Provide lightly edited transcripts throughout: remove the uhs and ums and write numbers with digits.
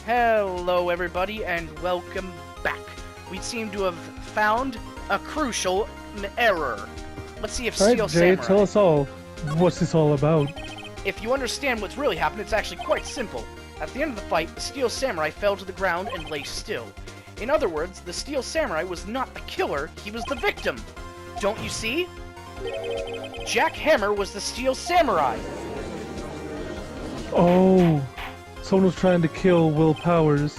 Hello everybody and welcome back. We seem to have found a crucial error. Let's see if Steel Jay, Samurai... tell us all. What's this all about? If you understand what's really happened, it's actually quite simple. At the end of the fight, the Steel Samurai fell to the ground and lay still. In other words, the Steel Samurai was not the killer, he was the victim. Don't you see? Jack Hammer was the Steel Samurai. Oh, someone was trying to kill Will Powers.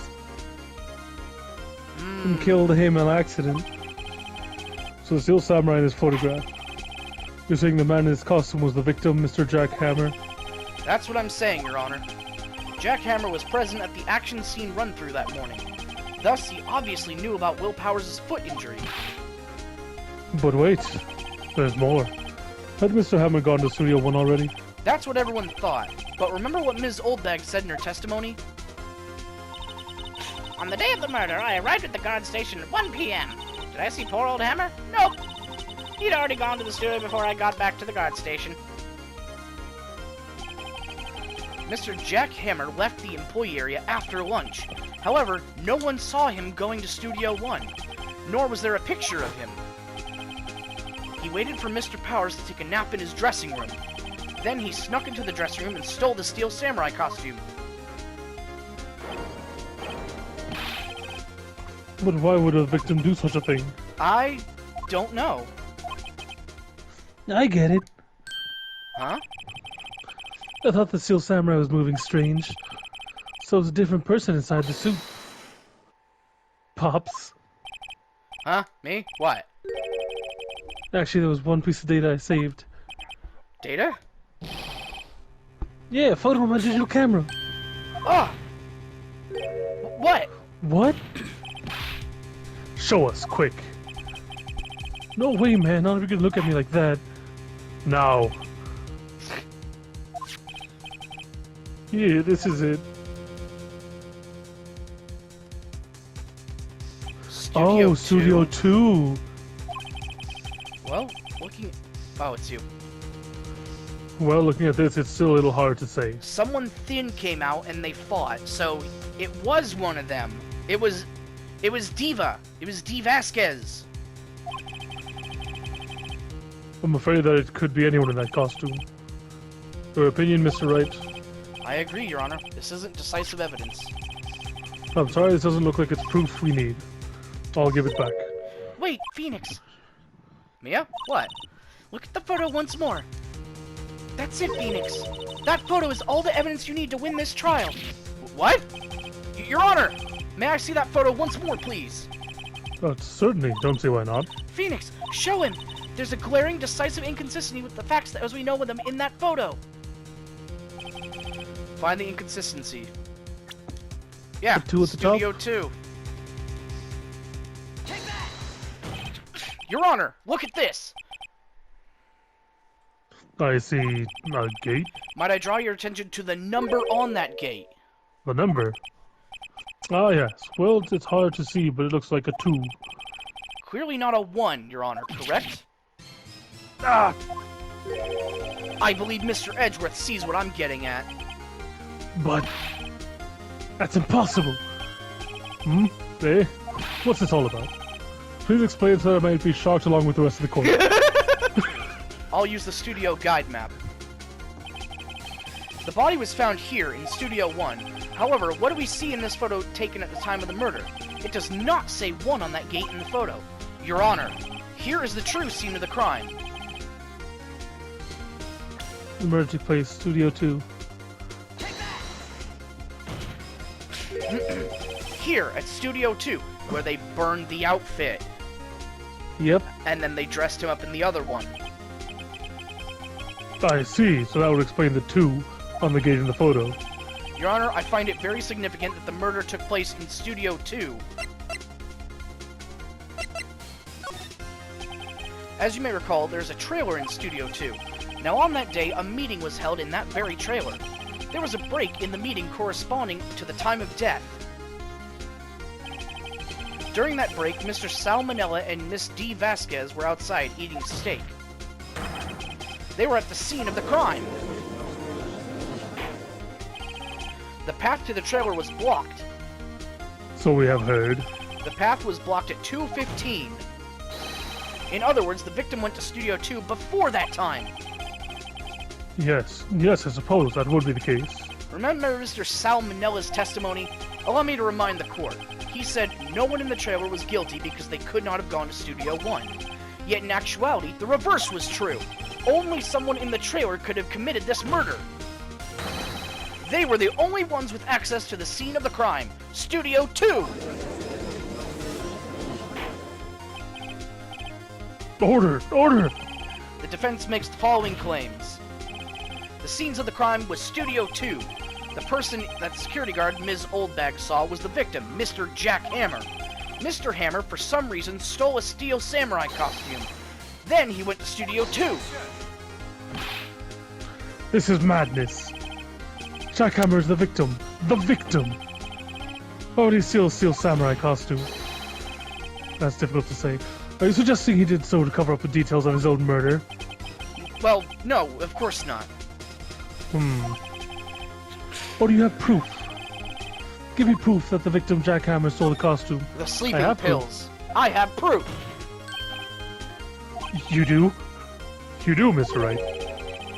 And killed him in an accident. So the Steel Samurai in his photograph. You're saying the man in his costume was the victim, Mr. Jack Hammer? That's what I'm saying, Your Honor. Jack Hammer was present at the action scene run-through that morning. Thus, he obviously knew about Will Powers' foot injury. But wait, there's more. Had Mr. Hammer gone to Studio 1 already? That's what everyone thought. But remember what Ms. Oldbag said in her testimony? On the day of the murder, I arrived at the guard station at 1 p.m. Did I see poor old Hammer? Nope. He'd already gone to the studio before I got back to the guard station. Mr. Jack Hammer left the employee area after lunch. However, no one saw him going to Studio 1, nor was there a picture of him. He waited for Mr. Powers to take a nap in his dressing room. Then he snuck into the dressing room and stole the Steel Samurai costume. But why would a victim do such a thing? I don't know. I get it. Huh? I thought the Steel Samurai was moving strange. So it was a different person inside the suit. Pops. Huh? Me? What? Actually, there was one piece of data I saved. Data? Yeah, a photo on my digital camera. Ah! What? What? Show us, quick. No way, man. None of you can look at me like that. Now. Yeah, this is it. Studio 2. Well, Oh, it's you. Well, looking at this, it's still a little hard to say. Someone thin came out and they fought, so it was one of them. It was Diva. It was D. Vasquez. I'm afraid that it could be anyone in that costume. Your opinion, Mr. Wright? I agree, Your Honor. This isn't decisive evidence. I'm sorry, this doesn't look like it's proof we need. I'll give it back. Wait, Phoenix. Mia? What? Look at the photo once more. That's it, Phoenix. That photo is all the evidence you need to win this trial. What? Your Honor! May I see that photo once more, please? Certainly. Don't see why not. Phoenix, show him! There's a glaring, decisive inconsistency with the facts as we know them in that photo. Find the inconsistency. Yeah, The two at the Studio top? 2. Your Honor, look at this! I see a gate. Might I draw your attention to the number on that gate? The number. Ah, yes. Well, it's hard to see, but it looks like a 2. Clearly not a 1, Your Honor, correct? Ah! I believe Mr. Edgeworth sees what I'm getting at. But that's impossible. Hmm? Eh? What's this all about? Please explain so that I might be shocked along with the rest of the court. I'll use the studio guide map. The body was found here in Studio 1. However, what do we see in this photo taken at the time of the murder? It does not say 1 on that gate in the photo. Your Honor, here is the true scene of the crime. The murder took place, Studio 2. Here at Studio 2, where they burned the outfit. Yep. And then they dressed him up in the other one. I see, so that would explain the 2 on the gate in the photo. Your Honor, I find it very significant that the murder took place in Studio 2. As you may recall, there's a trailer in Studio 2. Now on that day, a meeting was held in that very trailer. There was a break in the meeting corresponding to the time of death. During that break, Mr. Salmonella and Miss D. Vasquez were outside eating steak. They were at the scene of the crime. The path to the trailer was blocked. So we have heard. The path was blocked at 2:15. In other words, the victim went to Studio 2 before that time. Yes, I suppose that would be the case. Remember Mr. Salmonella's testimony? Allow me to remind the court. He said no one in the trailer was guilty because they could not have gone to Studio 1. Yet in actuality, the reverse was true. Only someone in the trailer could have committed this murder. They were the only ones with access to the scene of the crime, Studio 2! Order! The defense makes the following claims. The scenes of the crime was Studio 2. The person that the security guard, Ms. Oldbag, saw was the victim, Mr. Jack Hammer. Mr. Hammer, for some reason, stole a steel samurai costume. Then he went to Studio 2. This is madness. Jack Hammer is the victim. The victim! Why would he steal a steel samurai costume? That's difficult to say. Are you suggesting he did so to cover up the details of his own murder? Well, no, of course not. Or do you have proof? Give me proof that the victim Jack Hammer stole the costume. The sleeping pills. I have proof. You do? You do, Mr. Wright.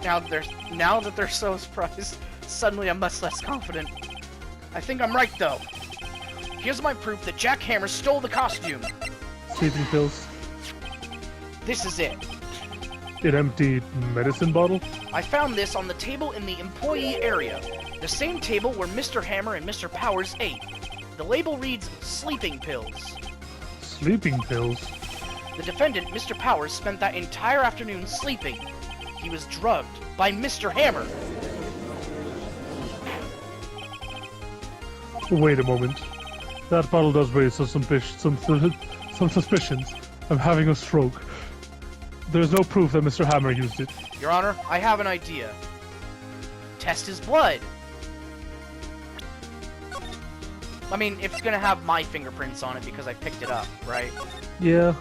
Now that they're so surprised, suddenly I'm much less confident. I think I'm right, though. Here's my proof that Jack Hammer stole the costume. Sleeping pills. This is it. An empty medicine bottle? I found this on the table in the employee area. The same table where Mr. Hammer and Mr. Powers ate. The label reads, sleeping pills. Sleeping pills? The defendant, Mr. Powers, spent that entire afternoon sleeping. He was drugged by Mr. Hammer. Wait a moment. That bottle does raise some suspicions. I'm having a stroke. There's no proof that Mr. Hammer used it. Your Honor, I have an idea. Test his blood. I mean, if it's gonna have my fingerprints on it because I picked it up, right? Yeah.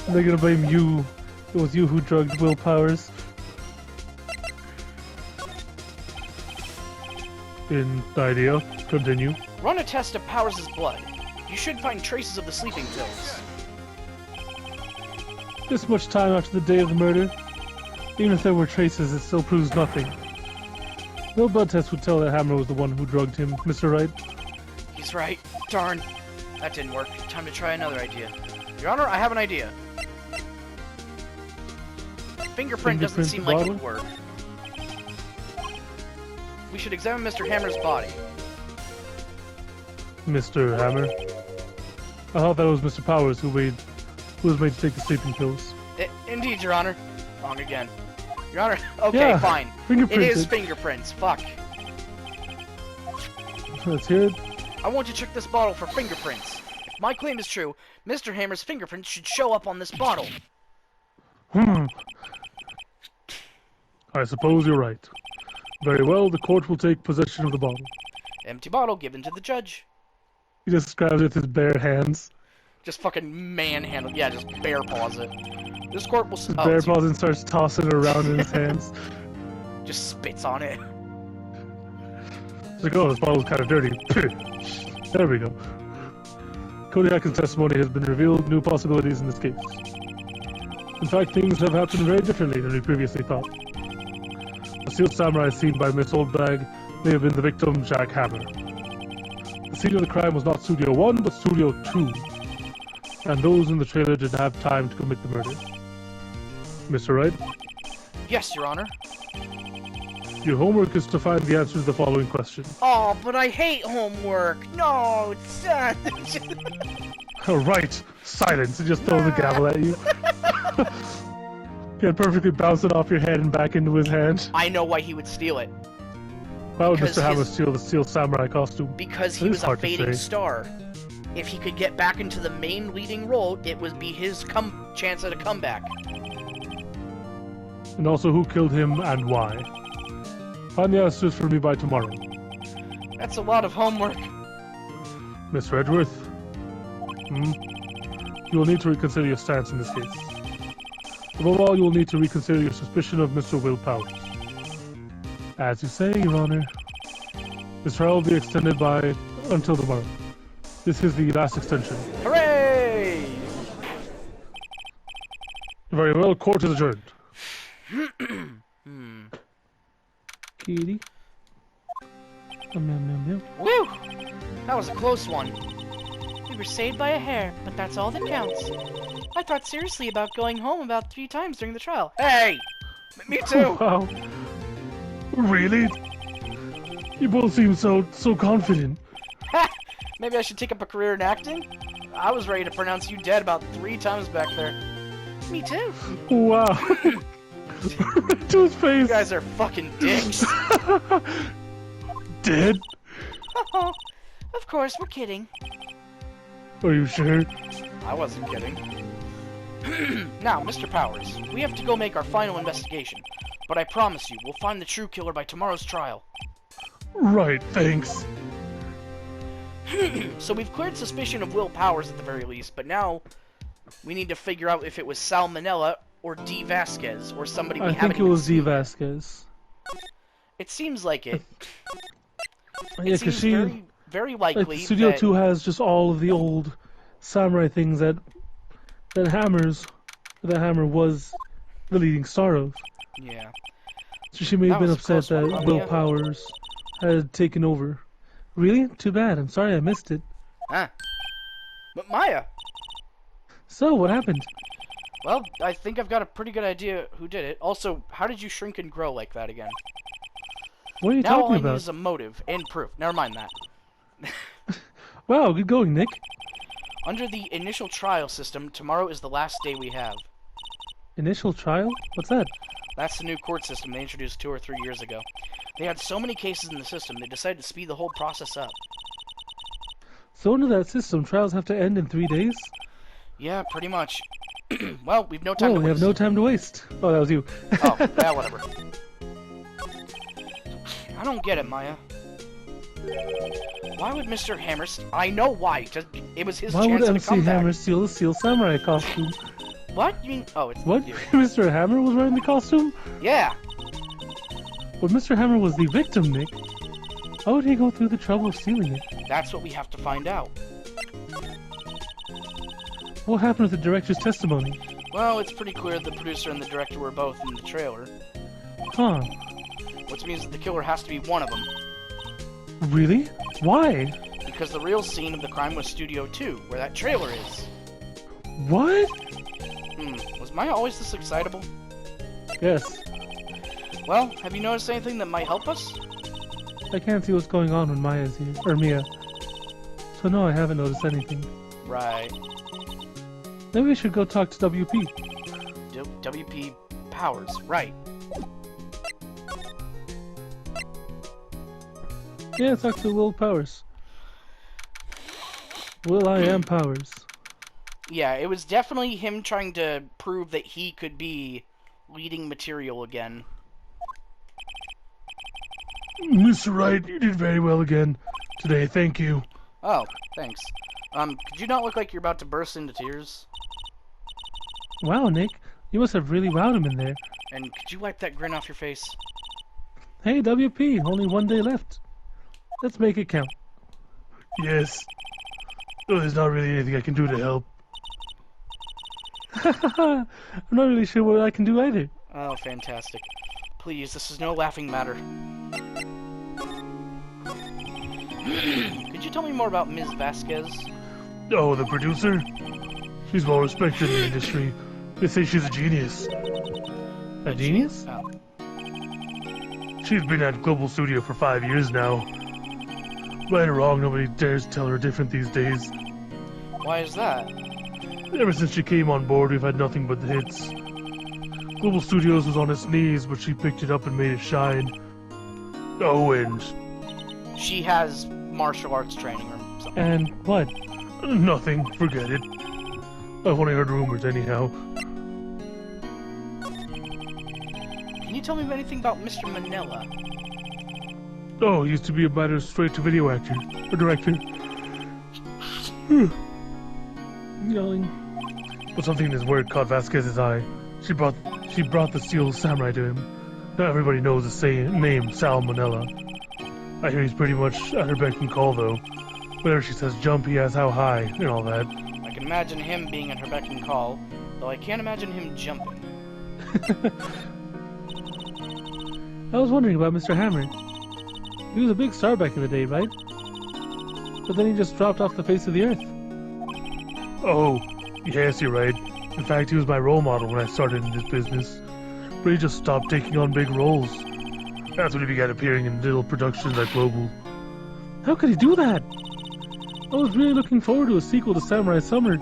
They're gonna blame you. It was you who drugged Will Powers. In idea. Continue. Run a test of Powers' blood. You should find traces of the sleeping pills. This much time after the day of the murder? Even if there were traces, it still proves nothing. No blood test would tell that Hammer was the one who drugged him, Mr. Wright. He's right. Darn. That didn't work. Time to try another idea. Your Honor, I have an idea. Fingerprint doesn't seem like it would work. We should examine Mr. Hammer's body. Mr. Hammer? I thought that was Mr. Powers who was made to take the sleeping pills. Indeed, Your Honor. Wrong again. Your Honor, okay, yeah, fine. It is fingerprints. Fuck. Let's hear it. I want to check this bottle for fingerprints. If my claim is true, Mr. Hammer's fingerprints should show up on this bottle. I suppose you're right. Very well, the court will take possession of the bottle. Empty bottle given to the judge. He just grabs it with his bare hands. Just fucking manhandle. Yeah, just bear paws it. This court will... Just bear paws and starts tossing it around in his hands. Just spits on it. It's like, oh, this bottle's kind of dirty. There we go. Cody Atkins' testimony has been revealed. New possibilities in this case. In fact, things have happened very differently than we previously thought. The steel samurai seen by Miss Oldbag may have been the victim, Jack Hammer. The scene of the crime was not Studio 1, but Studio 2. And those in the trailer didn't have time to commit the murder. Mr. Wright? Yes, Your Honor. Your homework is to find the answer to the following question. Oh, but I hate homework. No, it's sad. Right. Silence and just throw the gavel at you. Get perfectly bouncing off your head and back into his hand. I know why he would steal it. Why would Mr. Hammer steal the steel samurai costume? Because he was a fading star. If he could get back into the main leading role, it would be his chance at a comeback. And also who killed him and why. Find the answers for me by tomorrow. That's a lot of homework. Mr. Edgeworth? You will need to reconsider your stance in this case. Above all, you will need to reconsider your suspicion of Mr. Will Powers. As you say, Your Honor. This trial will be extended by until tomorrow. This is the last extension. Hooray! Very well, court is adjourned. Kitty. Woo! That was a close one. We were saved by a hair, but that's all that counts. I thought seriously about going home about 3 times during the trial. Hey! Me too! Wow. Really? You both seem so confident. Ha! Maybe I should take up a career in acting? I was ready to pronounce you dead about 3 times back there. Me too. Wow. To his face. You guys are fucking dicks. Dead? Of course, we're kidding. Are you sure? I wasn't kidding. Now, Mr. Powers, we have to go make our final investigation. But I promise you, we'll find the true killer by tomorrow's trial. Right, thanks. So we've cleared suspicion of Will Powers at the very least, but now we need to figure out if it was Salmonella or D. Vasquez or somebody we haven't I think it was D. Vasquez. It seems like it. Yeah, because she... very likely like, Studio that... 2 has just all of the old samurai things that Hammer was the leading star of. Yeah. So she may have been upset that Will Powers had taken over. Really? Too bad. I'm sorry I missed it. Huh. But Maya! So, what happened? Well, I think I've got a pretty good idea who did it. Also, how did you shrink and grow like that again? What are you now talking all I about? need is a motive and proof. Never mind that. Wow, good going, Nick. Under the initial trial system, tomorrow is the last day we have. Initial trial? What's that? That's the new court system they introduced 2 or 3 years ago. They had so many cases in the system, they decided to speed the whole process up. So under that system, trials have to end in 3 days? Yeah, pretty much. Well, we've no time to waste. We have no time to waste. Oh, that was you. Oh, yeah, whatever. I don't get it, Maya. Why would Mr. Hammer... I know why. It was his chance to come back. Why would MC Hammer steal a Steel Samurai costume? What? You mean... Oh, it's... What? Mr. Hammer was wearing the costume? Yeah. But Mr. Hammer was the victim, Nick. Why would he go through the trouble of stealing it? That's what we have to find out. What happened with the director's testimony? Well, it's pretty clear the producer and the director were both in the trailer. Huh. Which means that the killer has to be one of them. Really? Why? Because the real scene of the crime was Studio 2, where that trailer is. What? Was Maya always this excitable? Yes. Well, have you noticed anything that might help us? I can't see what's going on when Maya's here. Or Mia. So no, I haven't noticed anything. Right. Maybe we should go talk to WP. WP Powers, right. Yeah, talk to Will Powers. Will I am Powers. Yeah, it was definitely him trying to prove that he could be leading material again. Mr. Wright, you did very well again today, thank you. Oh, thanks. Could you not look like you're about to burst into tears? Wow, Nick, you must have really wowed him in there. And could you wipe that grin off your face? Hey, WP, only 1 day left. Let's make it count. Yes. Oh, there's not really anything I can do to help. I'm not really sure what I can do either. Oh, fantastic. Please, this is no laughing matter. Could you tell me more about Ms. Vasquez? Oh, the producer? She's well respected in the industry. They say she's a genius. A genius? Oh. She's been at Global Studio for 5 years now. Right or wrong, nobody dares tell her different these days. Why is that? Ever since she came on board, we've had nothing but the hits. Global Studios was on its knees, but she picked it up and made it shine. Oh, and... She has martial arts training or something. And what? Nothing. Forget it. I've only heard rumors anyhow. Can you tell me anything about Mr. Manila? Oh, he used to be a better straight-to-video actor. Or director. Yelling. But something in his word caught Vasquez's eye. She brought the Steel Samurai to him. Now everybody knows the same name, Salmonella. I hear he's pretty much at her beck and call, though. Whenever she says jump, he asks how high, and all that. I can imagine him being at her beck and call, though I can't imagine him jumping. I was wondering about Mr. Hammer. He was a big star back in the day, right? But then he just dropped off the face of the earth. Oh, yes, you're right. In fact, he was my role model when I started in this business. But he just stopped taking on big roles. That's when he began appearing in little productions like Global. How could he do that? I was really looking forward to a sequel to Samurai Summer.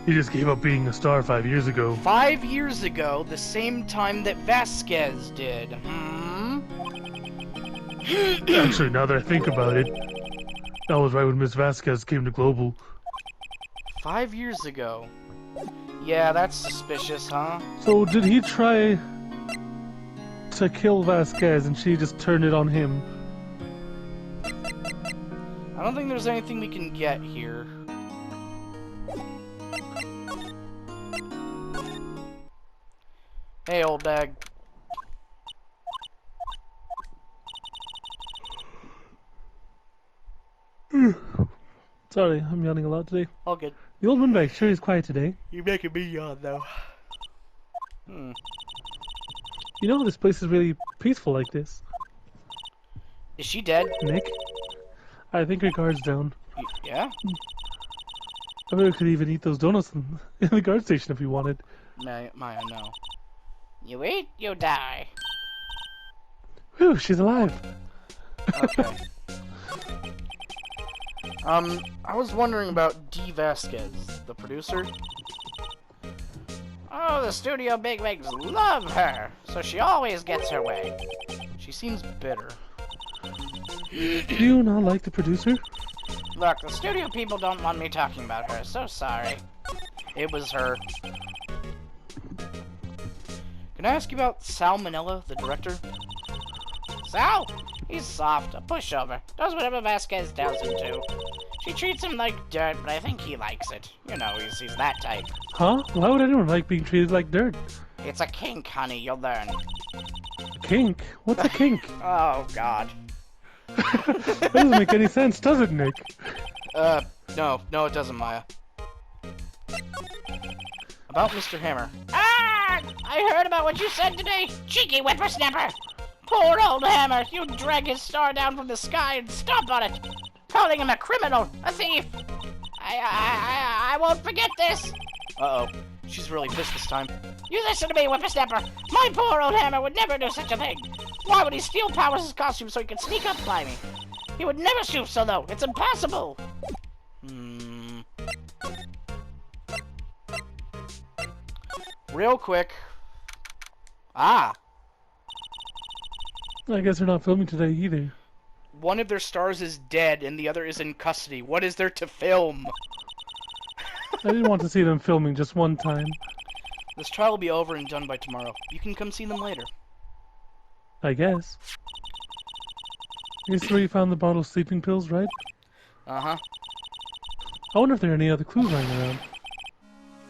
He just gave up being a star 5 years ago. 5 years ago, the same time that Vasquez did. Actually, now that I think about it, that was right when Miss Vasquez came to Global. 5 years ago. Yeah, that's suspicious, huh? So did he try to kill Vasquez and she just turned it on him? I don't think there's anything we can get here. Hey, old bag. Sorry, I'm yawning a lot today. All good. The old windbag sure is quiet today. You're making me yawn, though. You know, this place is really peaceful like this. Is she dead? Nick? I think her guard's down. Yeah? I bet we could even eat those donuts in the guard station if we wanted. Maya, no. You eat, you die. Whew, she's alive. Okay. I was wondering about D. Vasquez, the producer. Oh, the studio bigwigs love her, so she always gets her way. She seems bitter. Do you not like the producer? Look, the studio people don't want me talking about her, so sorry. It was her. Can I ask you about Salmonella, the director? Sal? He's soft, a pushover. Does whatever Vasquez tells him to. She treats him like dirt, but I think he likes it. You know, he's that type. Huh? Why would anyone like being treated like dirt? It's a kink, honey, you'll learn. Kink? What's a kink? Oh, God. That doesn't make any sense, does it, Nick? No, it doesn't, Maya. About Mr. Hammer. Ah! I heard about what you said today, cheeky whippersnapper! Poor old Hammer, you drag his star down from the sky and stomp on it! Calling him a criminal, a thief! I won't forget this! Uh-oh, she's really pissed this time. You listen to me, whippersnapper! My poor old Hammer would never do such a thing! Why would he steal Powers' costume so he could sneak up by me? He would never stoop so low, it's impossible! Real quick. Ah! I guess they're not filming today either. One of their stars is dead and the other is in custody. What is there to film? I didn't want to see them filming just one time. This trial will be over and done by tomorrow. You can come see them later. I guess. Here's where you found the bottle of sleeping pills, right? Uh-huh. I wonder if there are any other clues lying around.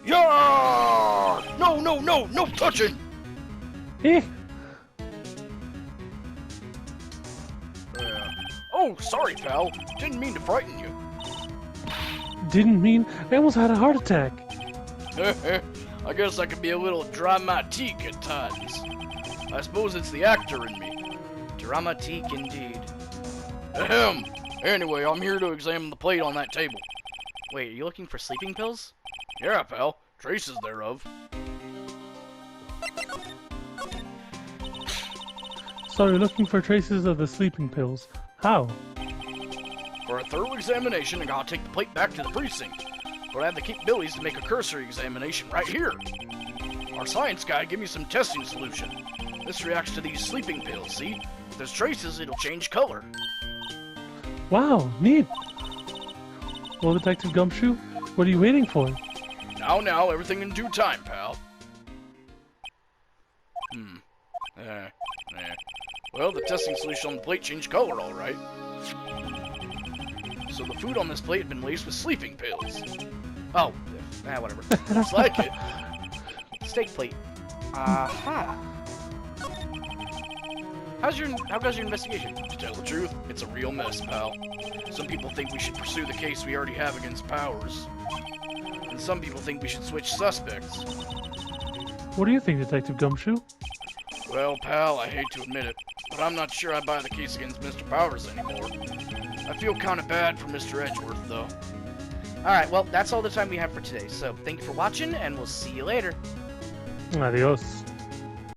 Yeah! No touching! Eh? Oh, sorry, pal. Didn't mean to frighten you. Didn't mean... I almost had a heart attack. I guess I can be a little dramatique at times. I suppose it's the actor in me. Dramatique indeed. Ahem. Anyway, I'm here to examine the plate on that table. Wait, are you looking for sleeping pills? Yeah, pal. Traces thereof. So you're looking for traces of the sleeping pills. How? For a thorough examination, I gotta take the plate back to the precinct. But I have the capabilities to make a cursory examination right here. Our science guy gave me some testing solution. This reacts to these sleeping pills, see? If there's traces, it'll change color. Wow, neat. Well, Detective Gumshoe, what are you waiting for? Now, everything in due time, pal. Well, the testing solution on the plate changed color, all right. So the food on this plate had been laced with sleeping pills. Oh, whatever. Looks like it. Steak plate. Aha. How goes your investigation? To tell the truth, It's a real mess, pal. Some people think we should pursue the case we already have against Powers. And some people think we should switch suspects. What do you think, Detective Gumshoe? Well, pal, I hate to admit it, but I'm not sure I buy the case against Mr. Powers anymore. I feel kind of bad for Mr. Edgeworth, though. Alright, well, that's all the time we have for today, so thank you for watching, and we'll see you later. Adios.